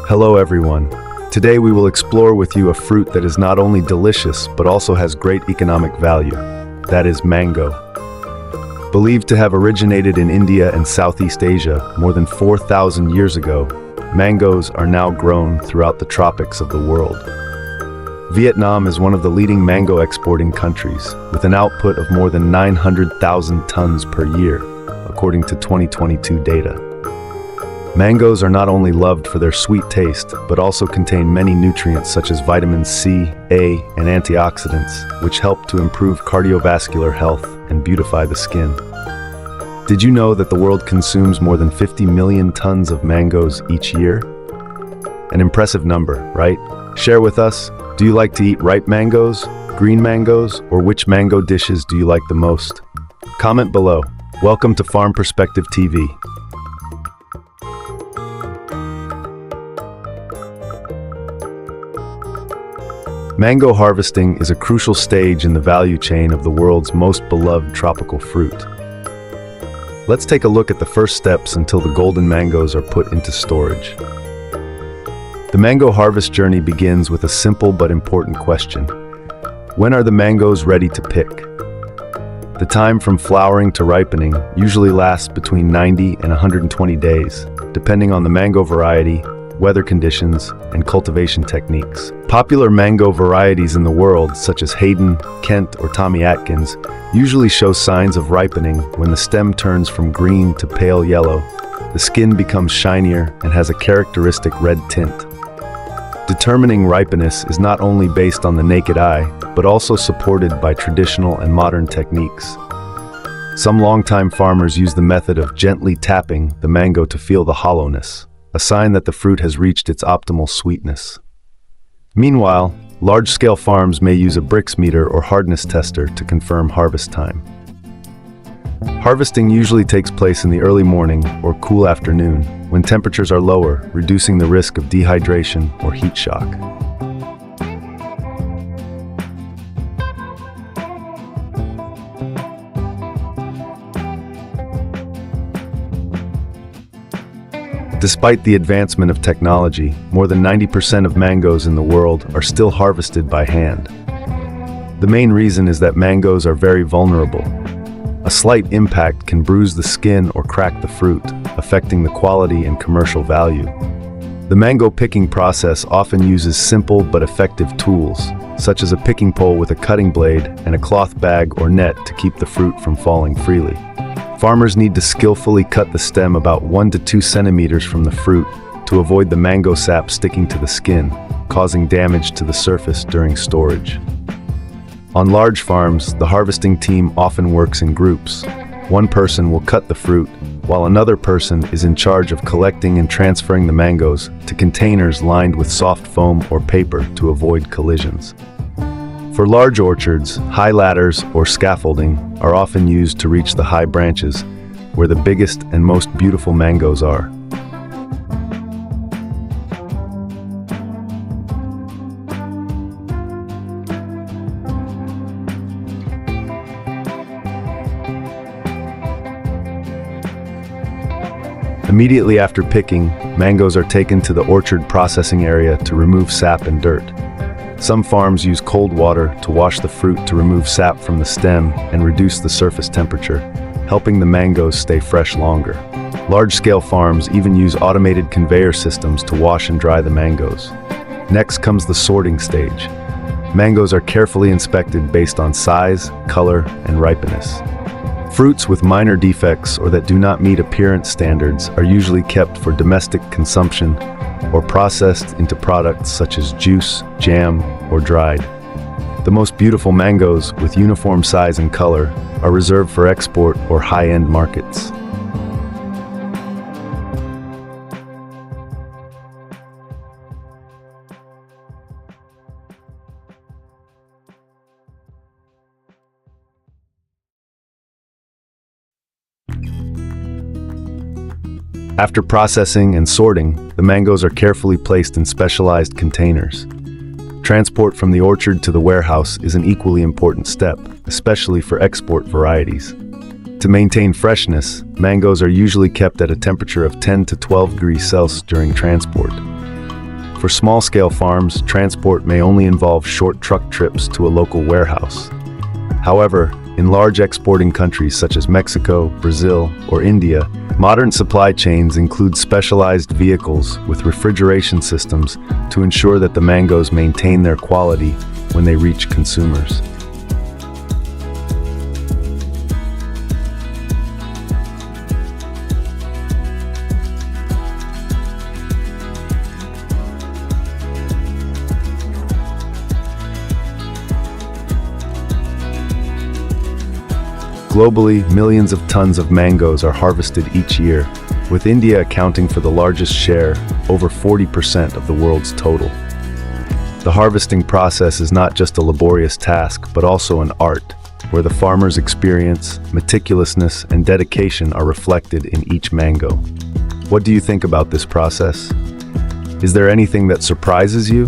Hello everyone. Today we will explore with you a fruit that is not only delicious but also has great economic value. That is mango. Believed to have originated in India and Southeast Asia more than 4,000 years ago, mangoes are now grown throughout the tropics of the world. Vietnam is one of the leading mango exporting countries, with an output of more than 900,000 tons per year, according to 2022 data. Mangoes are not only loved for their sweet taste, but also contain many nutrients such as vitamins C, A, and antioxidants, which help to improve cardiovascular health and beautify the skin. Did you know that the world consumes more than 50 million tons of mangoes each year? An impressive number, right? Share with us, do you like to eat ripe mangoes, green mangoes, or which mango dishes do you like the most? Comment below. Welcome to Farm Perspective TV. Mango harvesting is a crucial stage in the value chain of the world's most beloved tropical fruit. Let's take a look at the first steps until the golden mangoes are put into storage. The mango harvest journey begins with a simple but important question. When are the mangoes ready to pick? The time from flowering to ripening usually lasts between 90 and 120 days, depending on the mango variety, weather conditions, and cultivation techniques. Popular mango varieties in the world, such as Hayden, Kent, or Tommy Atkins, usually show signs of ripening when the stem turns from green to pale yellow. The skin becomes shinier and has a characteristic red tint. Determining ripeness is not only based on the naked eye, but also supported by traditional and modern techniques. Some longtime farmers use the method of gently tapping the mango to feel the hollowness, a sign that the fruit has reached its optimal sweetness. Meanwhile, large-scale farms may use a Brix meter or hardness tester to confirm harvest time. Harvesting usually takes place in the early morning or cool afternoon, when temperatures are lower, reducing the risk of dehydration or heat shock. Despite the advancement of technology, more than 90% of mangoes in the world are still harvested by hand. The main reason is that mangoes are very vulnerable. A slight impact can bruise the skin or crack the fruit, affecting the quality and commercial value. The mango picking process often uses simple but effective tools, such as a picking pole with a cutting blade and a cloth bag or net to keep the fruit from falling freely. Farmers need to skillfully cut the stem about 1 to 2 centimeters from the fruit to avoid the mango sap sticking to the skin, causing damage to the surface during storage. On large farms, the harvesting team often works in groups. One person will cut the fruit, while another person is in charge of collecting and transferring the mangoes to containers lined with soft foam or paper to avoid collisions. For large orchards, high ladders or scaffolding are often used to reach the high branches, where the biggest and most beautiful mangoes are. Immediately after picking, mangoes are taken to the orchard processing area to remove sap and dirt. Some farms use cold water to wash the fruit to remove sap from the stem and reduce the surface temperature, helping the mangoes stay fresh longer. Large-scale farms even use automated conveyor systems to wash and dry the mangoes. Next comes the sorting stage. Mangoes are carefully inspected based on size, color, and ripeness. Fruits with minor defects or that do not meet appearance standards are usually kept for domestic consumption or processed into products such as juice, jam, or dried. The most beautiful mangoes, with uniform size and color, are reserved for export or high-end markets. After processing and sorting, the mangoes are carefully placed in specialized containers. Transport from the orchard to the warehouse is an equally important step, especially for export varieties. To maintain freshness, mangoes are usually kept at a temperature of 10 to 12 degrees Celsius during transport. For small-scale farms, transport may only involve short truck trips to a local warehouse. However, in large exporting countries such as Mexico, Brazil, or India, modern supply chains include specialized vehicles with refrigeration systems to ensure that the mangoes maintain their quality when they reach consumers. Globally, millions of tons of mangoes are harvested each year, with India accounting for the largest share, over 40% of the world's total. The harvesting process is not just a laborious task, but also an art, where the farmer's experience, meticulousness, and dedication are reflected in each mango. What do you think about this process? Is there anything that surprises you?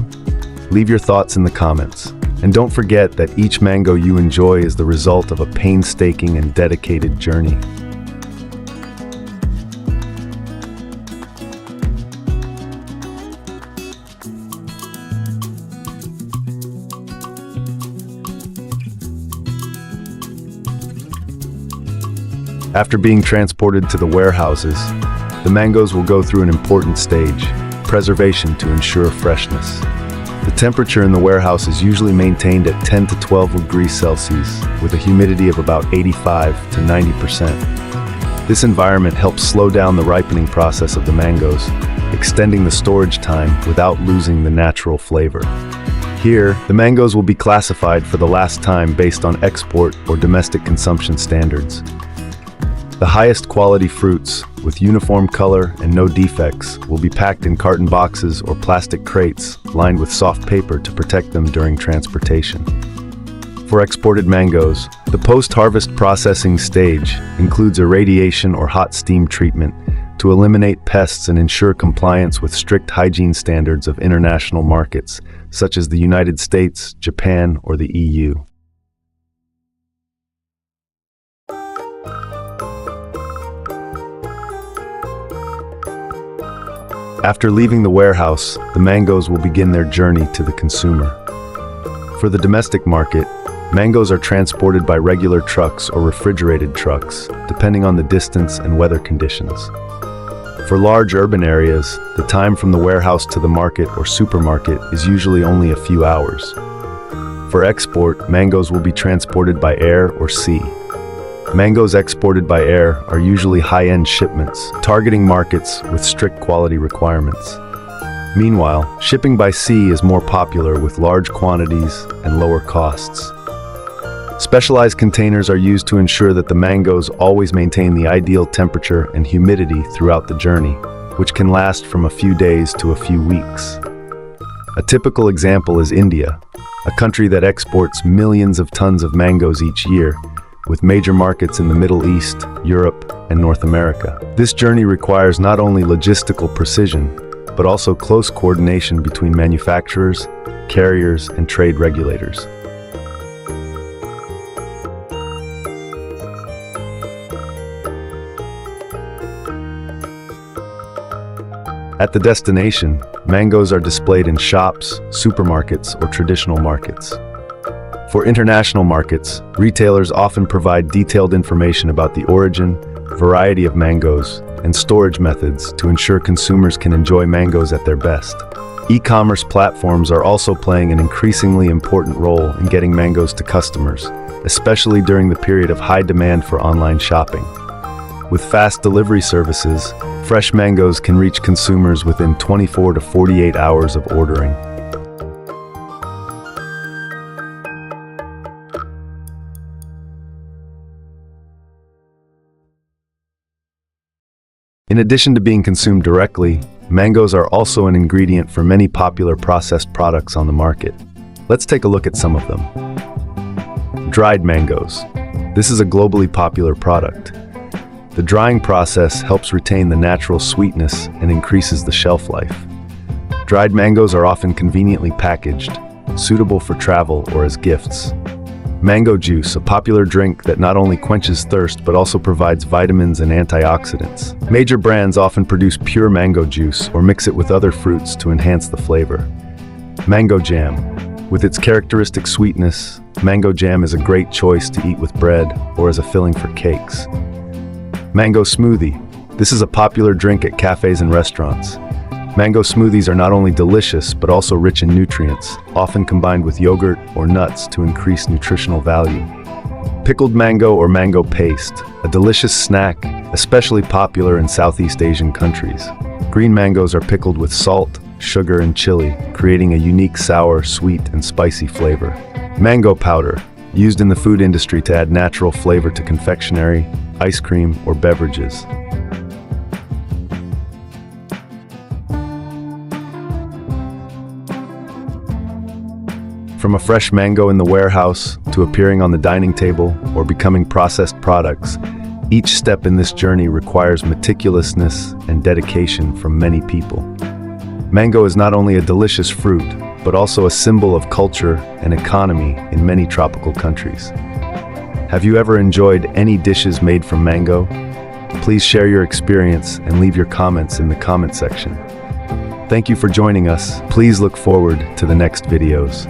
Leave your thoughts in the comments. And don't forget that each mango you enjoy is the result of a painstaking and dedicated journey. After being transported to the warehouses, the mangoes will go through an important stage, preservation to ensure freshness. The temperature in the warehouse is usually maintained at 10 to 12 degrees Celsius, with a humidity of about 85 to 90%. This environment helps slow down the ripening process of the mangoes, extending the storage time without losing the natural flavor. Here, the mangoes will be classified for the last time based on export or domestic consumption standards. The highest quality fruits, with uniform color and no defects, will be packed in carton boxes or plastic crates lined with soft paper to protect them during transportation. For exported mangoes, the post-harvest processing stage includes irradiation or hot steam treatment to eliminate pests and ensure compliance with strict hygiene standards of international markets, such as the United States, Japan, or the EU. After leaving the warehouse, the mangoes will begin their journey to the consumer. For the domestic market, mangoes are transported by regular trucks or refrigerated trucks, depending on the distance and weather conditions. For large urban areas, the time from the warehouse to the market or supermarket is usually only a few hours. For export, mangoes will be transported by air or sea. Mangoes exported by air are usually high-end shipments, targeting markets with strict quality requirements. Meanwhile, shipping by sea is more popular with large quantities and lower costs. Specialized containers are used to ensure that the mangoes always maintain the ideal temperature and humidity throughout the journey, which can last from a few days to a few weeks. A typical example is India, a country that exports millions of tons of mangoes each year, with major markets in the Middle East, Europe, and North America. This journey requires not only logistical precision, but also close coordination between manufacturers, carriers, and trade regulators. At the destination, mangoes are displayed in shops, supermarkets, or traditional markets. For international markets, retailers often provide detailed information about the origin, variety of mangoes, and storage methods to ensure consumers can enjoy mangoes at their best. E-commerce platforms are also playing an increasingly important role in getting mangoes to customers, especially during the period of high demand for online shopping. With fast delivery services, fresh mangoes can reach consumers within 24 to 48 hours of ordering. In addition to being consumed directly, mangoes are also an ingredient for many popular processed products on the market. Let's take a look at some of them. Dried mangoes. This is a globally popular product. The drying process helps retain the natural sweetness and increases the shelf life. Dried mangoes are often conveniently packaged, suitable for travel or as gifts. Mango juice, a popular drink that not only quenches thirst but also provides vitamins and antioxidants. Major brands often produce pure mango juice or mix it with other fruits to enhance the flavor. Mango jam. With its characteristic sweetness, mango jam is a great choice to eat with bread or as a filling for cakes. Mango smoothie. This is a popular drink at cafes and restaurants. Mango smoothies are not only delicious but also rich in nutrients, often combined with yogurt or nuts to increase nutritional value. Pickled mango or mango paste, a delicious snack, especially popular in Southeast Asian countries. Green mangoes are pickled with salt, sugar, and chili, creating a unique sour, sweet, and spicy flavor. Mango powder, used in the food industry to add natural flavor to confectionery, ice cream, or beverages. From a fresh mango in the warehouse to appearing on the dining table or becoming processed products, each step in this journey requires meticulousness and dedication from many people. Mango is not only a delicious fruit, but also a symbol of culture and economy in many tropical countries. Have you ever enjoyed any dishes made from mango? Please share your experience and leave your comments in the comment section. Thank you for joining us. Please look forward to the next videos.